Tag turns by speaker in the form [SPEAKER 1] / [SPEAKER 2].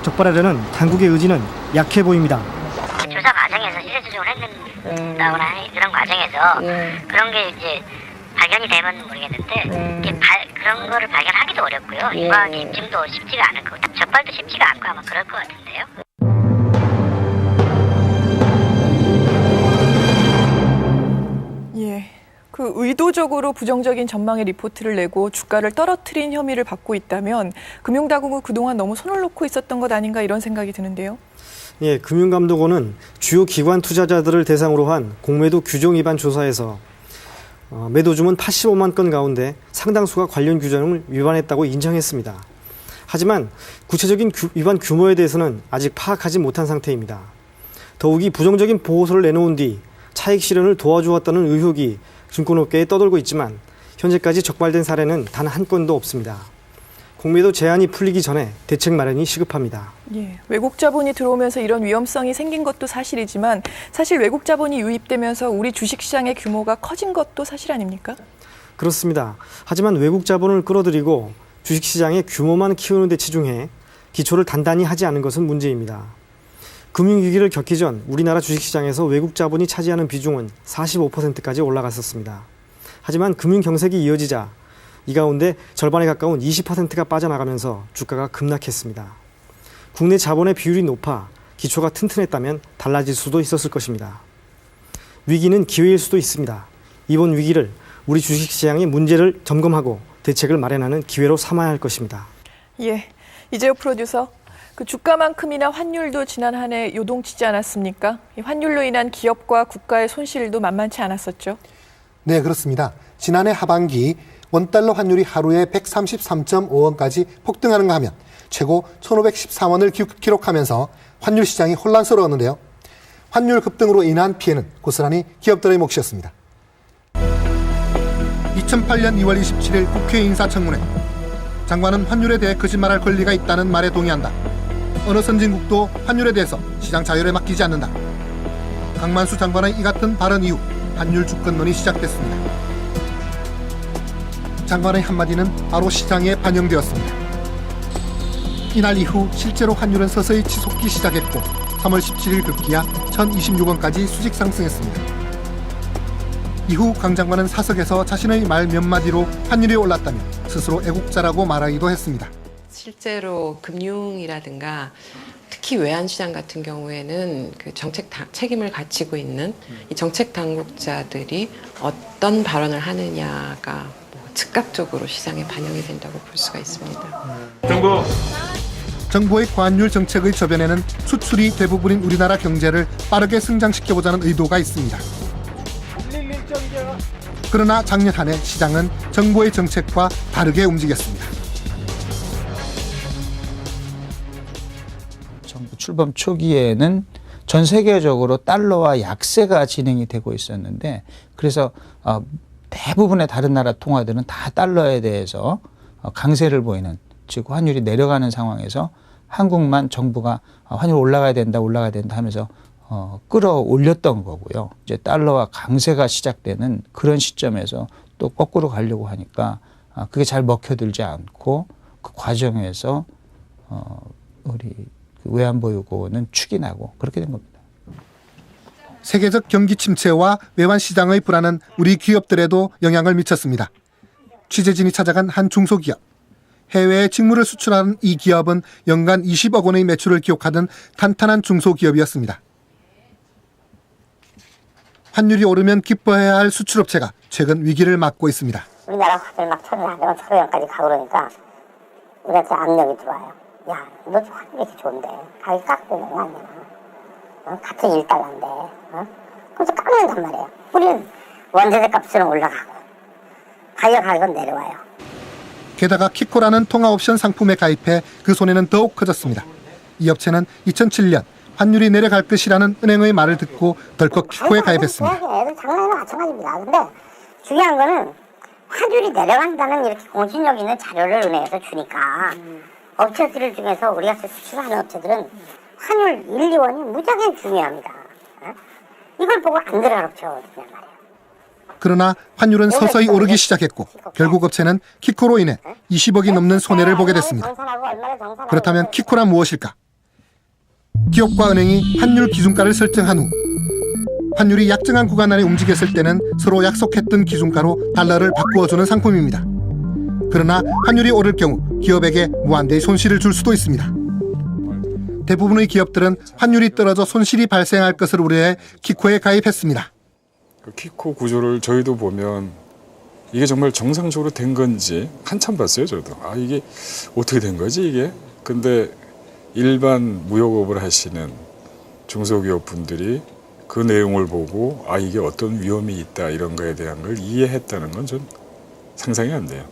[SPEAKER 1] 적발하려는 당국의 의지는 약해 보입니다.
[SPEAKER 2] 조사 과정에서 시세 조정을 했는다거나 그런 과정에서 그런 게 이제 발견이 되면 모르겠는데 이게 그런 거를 발견하기도 어렵고요. 유관 입증도 쉽지가 않을 거고 적발도 쉽지가 않고 아마 그럴 것 같은데요.
[SPEAKER 3] 예. 그 의도적으로 부정적인 전망의 리포트를 내고 주가를 떨어뜨린 혐의를 받고 있다면 금융당국은 그동안 너무 손을 놓고 있었던 것 아닌가 이런 생각이 드는데요.
[SPEAKER 1] 예, 금융감독원은 주요 기관 투자자들을 대상으로 한 공매도 규정 위반 조사에서 매도 주문 85만 건 가운데 상당수가 관련 규정을 위반했다고 인정했습니다. 하지만 구체적인 위반 규모에 대해서는 아직 파악하지 못한 상태입니다. 더욱이 부정적인 보고서를 내놓은 뒤 차익 실현을 도와주었다는 의혹이 증권업계에 떠돌고 있지만 현재까지 적발된 사례는 단 한 건도 없습니다. 공매도 제한이 풀리기 전에 대책 마련이 시급합니다.
[SPEAKER 3] 예, 외국 자본이 들어오면서 이런 위험성이 생긴 것도 사실이지만 사실 외국 자본이 유입되면서 우리 주식시장의 규모가 커진 것도 사실 아닙니까?
[SPEAKER 1] 그렇습니다. 하지만 외국 자본을 끌어들이고 주식시장의 규모만 키우는 데 치중해 기초를 단단히 하지 않은 것은 문제입니다. 금융위기를 겪기 전 우리나라 주식시장에서 외국 자본이 차지하는 비중은 45%까지 올라갔었습니다. 하지만 금융경색이 이어지자 이 가운데 절반에 가까운 20%가 빠져나가면서 주가가 급락했습니다. 국내 자본의 비율이 높아 기초가 튼튼했다면 달라질 수도 있었을 것입니다. 위기는 기회일 수도 있습니다. 이번 위기를 우리 주식시장의 문제를 점검하고 대책을 마련하는 기회로 삼아야 할 것입니다.
[SPEAKER 3] 예, 이재호 프로듀서. 그 주가만큼이나 환율도 지난 한 해 요동치지 않았습니까? 이 환율로 인한 기업과 국가의 손실도 만만치 않았었죠.
[SPEAKER 4] 네, 그렇습니다. 지난해 하반기 원달러 환율이 하루에 133.5원까지 폭등하는가 하면 최고 1,514원을 기록하면서 환율 시장이 혼란스러웠는데요. 환율 급등으로 인한 피해는 고스란히 기업들의 몫이었습니다. 2008년 2월 27일 국회 인사청문회. 장관은 환율에 대해 거짓말할 권리가 있다는 말에 동의한다. 어느 선진국도 환율에 대해서 시장 자율에 맡기지 않는다. 강만수 장관의 이 같은 발언 이후 환율 주권론이 시작됐습니다. 장관의 한마디는 바로 시장에 반영되었습니다. 이날 이후 실제로 환율은 서서히 치솟기 시작했고 3월 17일 급기야 1,026원까지 수직 상승했습니다. 이후 강 장관은 사석에서 자신의 말 몇 마디로 환율이 올랐다며 스스로 애국자라고 말하기도 했습니다.
[SPEAKER 5] 실제로 금융이라든가 특히 외환시장 같은 경우에는 그 정책 책임을 가지고 있는 이 정책 당국자들이 어떤 발언을 하느냐가 즉각적으로 시장에 반영이 된다고 볼 수가 있습니다.
[SPEAKER 4] 정부의 관율 정책의 저변에는 수출이 대부분인 우리나라 경제를 빠르게 성장시켜보자는 의도가 있습니다. 그러나 작년 한 해 시장은 정부의 정책과 다르게 움직였습니다.
[SPEAKER 6] 정부 출범 초기에는 전 세계적으로 달러와 약세가 진행이 되고 있었는데 그래서 대부분의 다른 나라 통화들은 다 달러에 대해서 강세를 보이는 즉 환율이 내려가는 상황에서 한국만 정부가 환율 올라가야 된다 하면서 끌어올렸던 거고요. 이제 달러와 강세가 시작되는 그런 시점에서 또 거꾸로 가려고 하니까 그게 잘 먹혀들지 않고 그 과정에서 우리 외환보유고는 축이 나고 그렇게 된 겁니다.
[SPEAKER 4] 세계적 경기 침체와 외환시장의 불안은 우리 기업들에도 영향을 미쳤습니다. 취재진이 찾아간 한 중소기업. 해외에 직물을 수출하는 이 기업은 연간 20억 원의 매출을 기록하던 탄탄한 중소기업이었습니다. 환율이 오르면 기뻐해야 할 수출업체가 최근 위기를 맞고 있습니다.
[SPEAKER 2] 우리나라 화폐 막 1,400원, 1,500원까지 가고 그러니까 우리한테 압력이 들어와요. 야, 너 환율이 이렇게 좋은데 가격이 깎으면 안 되나? 같은 1달러인데. 그래서 깎는단 말이에요. 우리는 원재재 값은 올라가고 바이어 가격은 내려와요.
[SPEAKER 4] 게다가 키코라는 통화옵션 상품에 가입해 그 손해는 더욱 커졌습니다. 이 업체는 2007년 환율이 내려갈 것이라는 은행의 말을 듣고 덜컥 키코에 가입했습니다.
[SPEAKER 2] 애들 장난이나 마찬가지입니다. 근데 중요한 거는 환율이 내려간다는 이렇게 공신력 있는 자료를 은행에서 주니까 업체들 중에서 우리가 수출하는 업체들은 환율 1, 2원이 무지하게 중요합니다. 이걸 보고 안 들어갈 업체가 어디냐 말이에요.
[SPEAKER 4] 그러나 환율은 서서히 오르기 시작했고 결국 업체는 키코로 인해 20억이 넘는 손해를 보게 됐습니다. 그렇다면 키코란 무엇일까? 기업과 은행이 환율 기준가를 설정한 후 환율이 약정한 구간 안에 움직였을 때는 서로 약속했던 기준가로 달러를 바꾸어주는 상품입니다. 그러나 환율이 오를 경우 기업에게 무한대의 손실을 줄 수도 있습니다. 대부분의 기업들은 환율이 떨어져 손실이 발생할 것을 우려해 키코에 가입했습니다.
[SPEAKER 7] 그 키코 구조를 저희도 보면 이게 정말 정상적으로 된 건지 한참 봤어요, 저도. 아, 이게 어떻게 된 거지, 이게? 근데 일반 무역업을 하시는 중소기업 분들이 그 내용을 보고 아, 이게 어떤 위험이 있다 이런 거에 대한 걸 이해했다는 건 전 상상이 안 돼요.